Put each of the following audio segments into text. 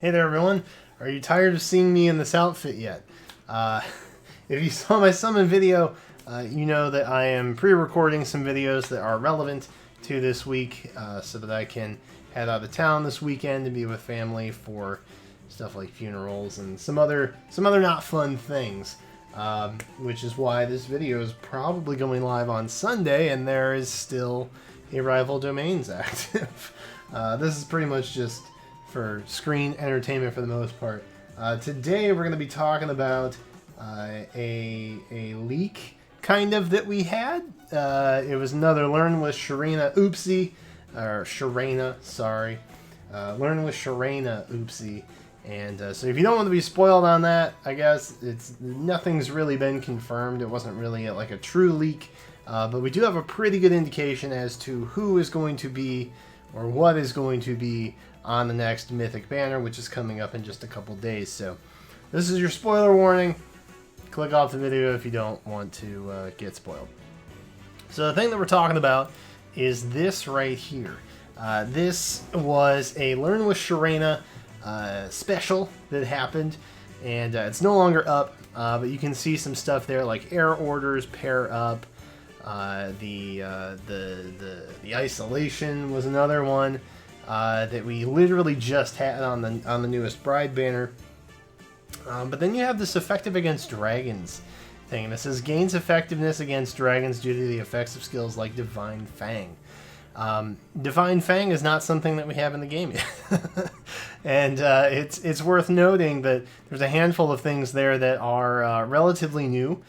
Hey there, everyone. Are you tired of seeing me in this outfit yet? Uh, if you saw my summon video, you know that I am pre-recording some videos that are relevant to this week so that I can head out of town this weekend and be with family for stuff like funerals and some other not fun things. Which is why this video is probably going live on Sunday and there is still a rival domains active. This is pretty much just for screen entertainment for the most part. Today we're going to be talking about a leak, kind of, that we had. It was another Learn with Sharena oopsie, or Sharena, sorry. Learn with Sharena oopsie. And so if you don't want to be spoiled on that, I guess nothing's really been confirmed. It wasn't really like a true leak, but we do have a pretty good indication as to who is going to be, or what is going to be, on the next Mythic banner, which is coming up in just a couple days. So this is your spoiler warning. Click off the video if you don't want to get spoiled. So the thing that we're talking about is this right here. This was a Learn with Sharena special that happened, and it's no longer up, but you can see some stuff there like air orders, pair up, the isolation was another one. That we literally just had on the newest Bride banner. But then you have this effective against dragons thing. This says gains effectiveness against dragons due to the effects of skills like Divine Fang. Divine Fang is not something that we have in the game yet. And it's worth noting that there's a handful of things there that are relatively new.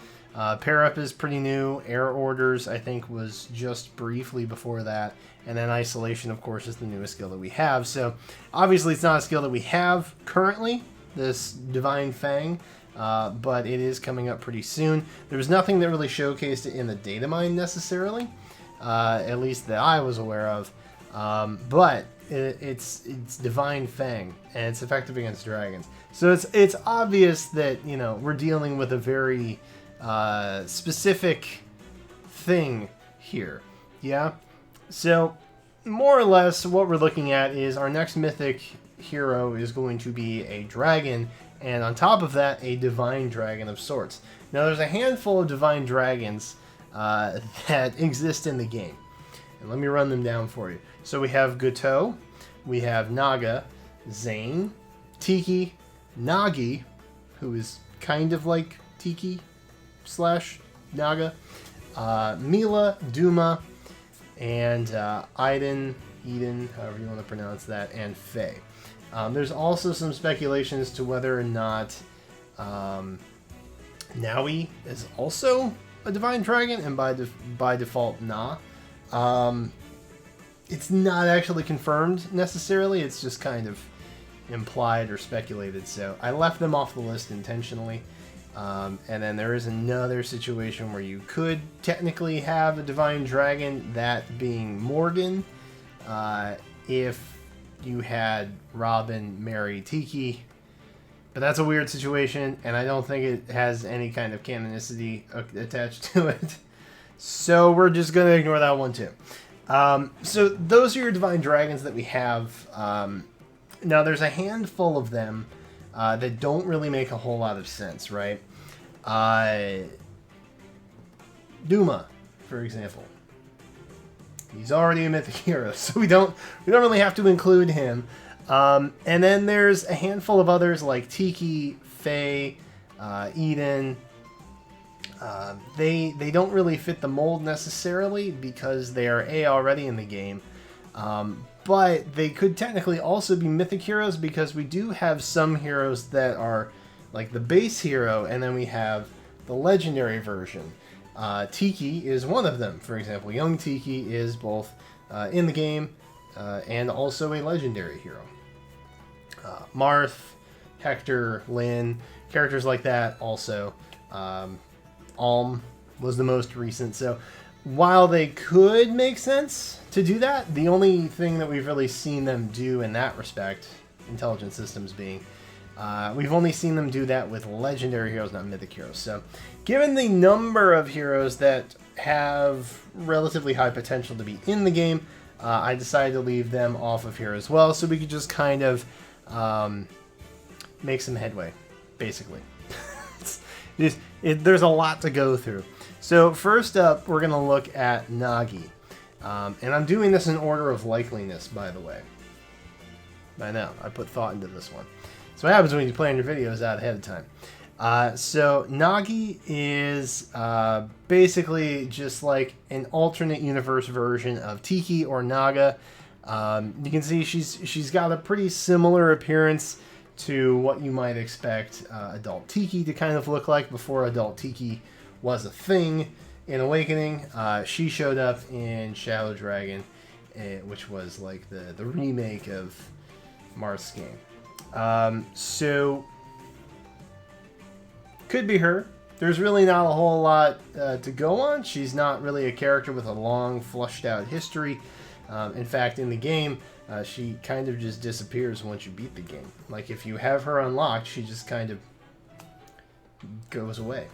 Pair Up is pretty new. Air Orders, I think, was just briefly before that. And then Isolation, of course, is the newest skill that we have. So, obviously, it's not a skill that we have currently, this Divine Fang, but it is coming up pretty soon. There was nothing that really showcased it in the data mine necessarily, at least that I was aware of. But it's Divine Fang, and it's effective against dragons. So it's obvious that, you know, we're dealing with a very specific thing here. Yeah? So, more or less, what we're looking at is our next Mythic hero is going to be a dragon, and on top of that, a Divine Dragon of sorts. Now, there's a handful of Divine Dragons that exist in the game. And let me run them down for you. So we have Goto, we have Naga, Zane, Tiki, Nagi, who is kind of like Tiki / Naga, Mila, Duma, and Eden, however you want to pronounce that, and Faye. There's also some speculation as to whether or not Naui is also a Divine Dragon, and by default, Na. It's not actually confirmed necessarily, it's just kind of implied or speculated, so I left them off the list intentionally. And then there is another situation where you could technically have a Divine Dragon, that being Morgan, if you had Robin marry Tiki. But that's a weird situation, and I don't think it has any kind of canonicity attached to it. So we're just going to ignore that one too. So those are your Divine Dragons that we have. Now there's a handful of them that don't really make a whole lot of sense, right? Duma, for example. He's already a Mythic hero, so we don't really have to include him. And then there's a handful of others like Tiki, Faye, Eden. They don't really fit the mold necessarily because they are already in the game. But they could technically also be Mythic heroes because we do have some heroes that are like the base hero, and then we have the legendary version. Tiki is one of them, for example. Young Tiki is both in the game and also a legendary hero. Marth, Hector, Lyn, characters like that also. Alm was the most recent. So while they could make sense to do that, the only thing that we've really seen them do in that respect, Intelligent Systems being, we've only seen them do that with legendary heroes, not Mythic heroes. So given the number of heroes that have relatively high potential to be in the game, I decided to leave them off of here as well, so we could just kind of make some headway, basically. There's a lot to go through. So first up, we're going to look at Nagi. And I'm doing this in order of likeliness, by the way. I know, I put thought into this one. So what happens when you plan your videos out ahead of time. So Nagi is basically just like an alternate universe version of Tiki or Naga. You can see she's got a pretty similar appearance to what you might expect adult Tiki to kind of look like before adult Tiki was a thing in Awakening. She showed up in Shadow Dragon, which was like the remake of Marth's game. So could be her. There's really not a whole lot to go on. She's not really a character with a long, flushed out history. In fact, in the game, she kind of just disappears once you beat the game. Like, if you have her unlocked, she just kind of goes away.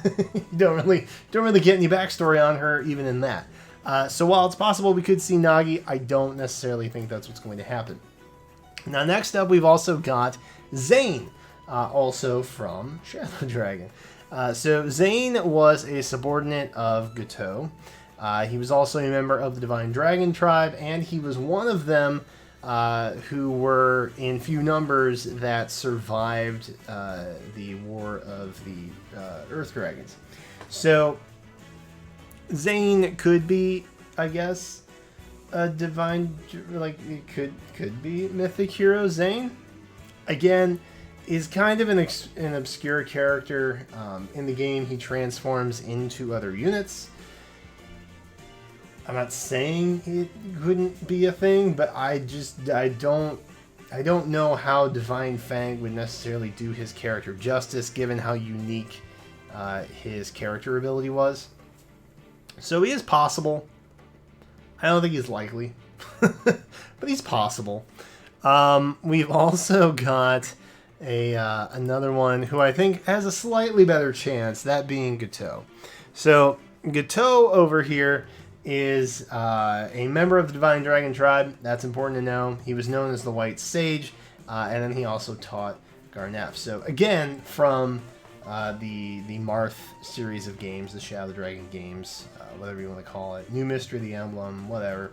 You don't really get any backstory on her, even in that. So while it's possible we could see Nagi, I don't necessarily think that's what's going to happen. Now, next up, we've also got Zane, also from Shadow Dragon. So Zane was a subordinate of Gotoh. He was also a member of the Divine Dragon Tribe, and he was one of them who were in few numbers that survived the War of the Earth Dragons. So Zane could be, I guess, a divine, like, it could be mythic hero Zane. Again, is kind of an obscure character. In the game, he transforms into other units. I'm not saying it couldn't be a thing, but I don't know how Divine Fang would necessarily do his character justice, given how unique his character ability was. So he is possible. I don't think he's likely, but he's possible. We've also got another one who I think has a slightly better chance, that being Gotoh. So Gotoh over here is a member of the Divine Dragon Tribe. That's important to know. He was known as the White Sage, and then he also taught Garnef. So again, from the Marth series of games, the Shadow Dragon games, whatever you want to call it, New Mystery, the Emblem, whatever.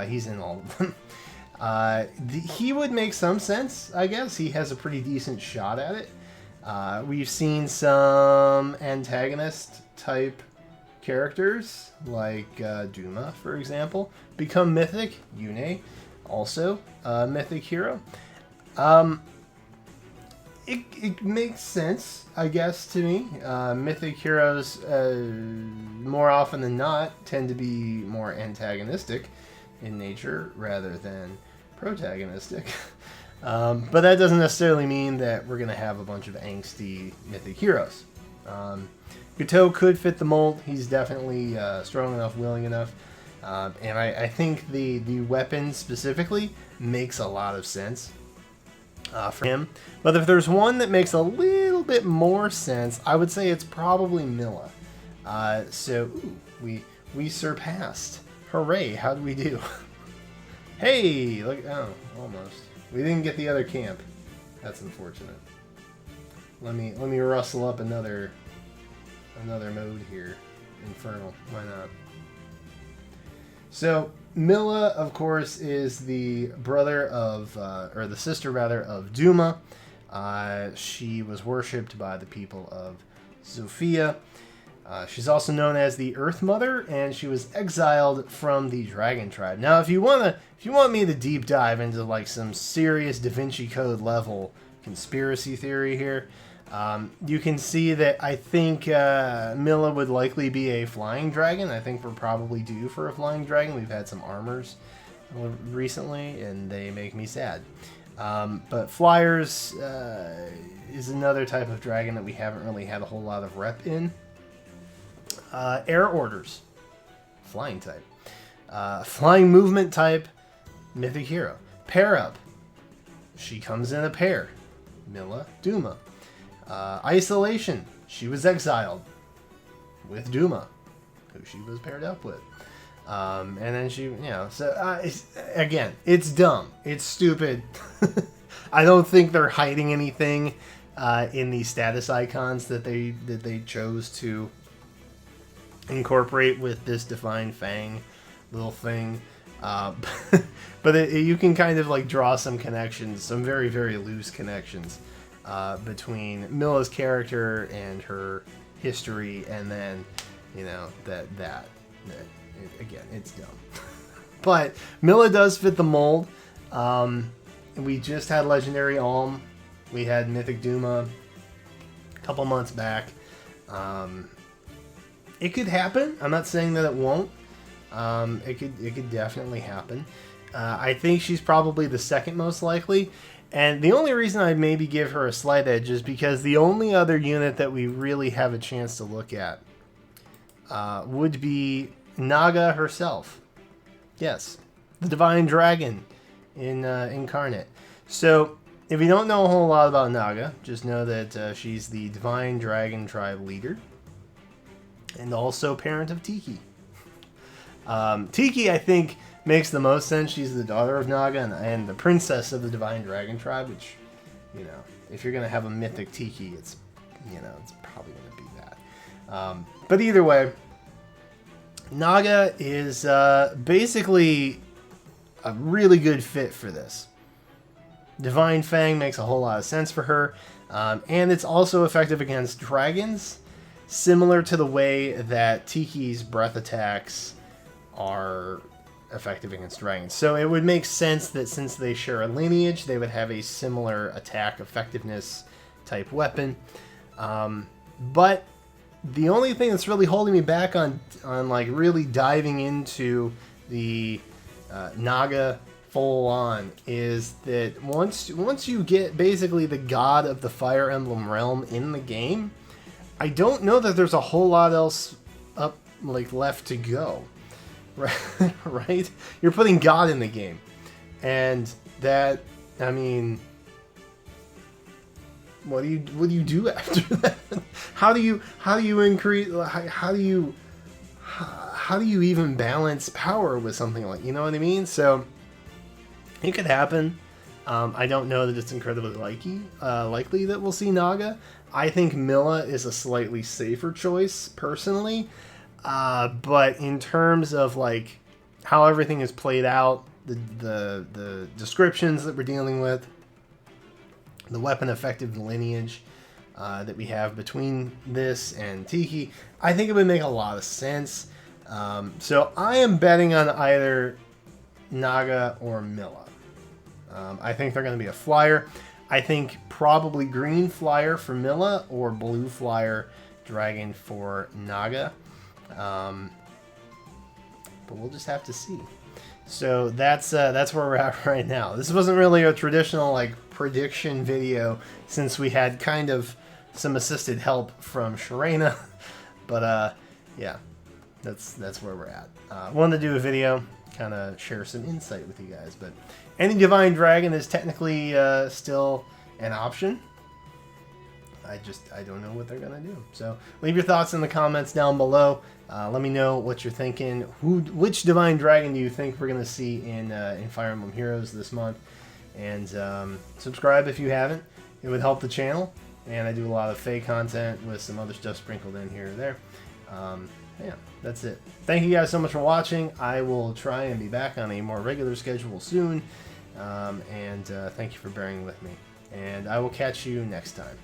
He's in all of them. He would make some sense, I guess. He has a pretty decent shot at it. We've seen some antagonist-type characters, like Duma, for example, become mythic. Yune, also a mythic hero. It makes sense, I guess, to me. Mythic heroes, more often than not, tend to be more antagonistic in nature rather than protagonistic. But that doesn't necessarily mean that we're going to have a bunch of angsty mythic heroes. Gotoh could fit the mold. He's definitely strong enough, willing enough. And I think the weapon specifically makes a lot of sense for him. But if there's one that makes a little bit more sense, I would say it's probably Milla. We surpassed. Hooray, how did we do? Hey, look, oh, almost. We didn't get the other camp. That's unfortunate. Let me rustle up another mode here. Infernal, why not? So Milla, of course, is the brother of, or the sister rather, of Duma. She was worshipped by the people of Zofia. She's also known as the Earth Mother, and she was exiled from the Dragon Tribe. Now, if you want me to deep dive into like some serious Da Vinci Code level conspiracy theory here, you can see that I think Milla would likely be a flying dragon. I think we're probably due for a flying dragon. We've had some armors recently, and they make me sad. But flyers is another type of dragon that we haven't really had a whole lot of rep in. Air Orders, flying type. Flying movement type, mythic hero. Pair up, she comes in a pair. Milla, Duma. Isolation, she was exiled with Duma, who she was paired up with. And then she, so again, it's dumb, it's stupid. I don't think they're hiding anything in the status icons that they chose to incorporate with this Divine Fang little thing. But you can kind of like draw some connections, some very, very loose connections between Milla's character and her history, and then, you know, that again, it's dumb. But Milla does fit the mold. We just had Legendary Alm. We had Mythic Duma a couple months back. It could happen. I'm not saying that it won't. It could definitely happen. I think she's probably the second most likely. And the only reason I'd maybe give her a slight edge is because the only other unit that we really have a chance to look at would be Naga herself. Yes, the Divine Dragon in Incarnate. So, if you don't know a whole lot about Naga, just know that she's the Divine Dragon tribe leader. And also parent of Tiki. Tiki, I think, makes the most sense. She's the daughter of Naga and the princess of the Divine Dragon tribe, which, you know, if you're going to have a mythic Tiki, it's, you know, it's probably going to be that. But either way, Naga is basically a really good fit for this. Divine Fang makes a whole lot of sense for her, and it's also effective against dragons, similar to the way that Tiki's breath attacks are effective against dragons. So it would make sense that since they share a lineage, they would have a similar attack effectiveness type weapon. But the only thing that's really holding me back on like really diving into the Naga full on is that once you get basically the god of the Fire Emblem realm in the game, I don't know that there's a whole lot else up like left to go. Right? You're putting God in the game. And that, I mean, what do you do after that? How do you increase, how do you even balance power with something like, you know what I mean? So it could happen. I don't know that it's incredibly likely that we'll see Naga. I think Milla is a slightly safer choice, personally. But in terms of like how everything is played out, the descriptions that we're dealing with, the weapon effective lineage that we have between this and Tiki, I think it would make a lot of sense. So I am betting on either Naga or Milla. I think they're going to be a flyer. I think probably green flyer for Milla or blue flyer dragon for Naga. But we'll just have to see. So that's where we're at right now. This wasn't really a traditional like prediction video since we had kind of some assisted help from Sharena. But yeah, that's where we're at. Wanted to do a video, kind of share some insight with you guys. But any Divine Dragon is technically still an option. I don't know what they're gonna do. So leave your thoughts in the comments down below. Let me know what you're thinking. Which Divine Dragon do you think we're gonna see in Fire Emblem Heroes this month? And subscribe if you haven't. It would help the channel. And I do a lot of fake content with some other stuff sprinkled in here or there. Yeah, that's it. Thank you guys so much for watching. I will try and be back on a more regular schedule soon. Thank you for bearing with me. And I will catch you next time.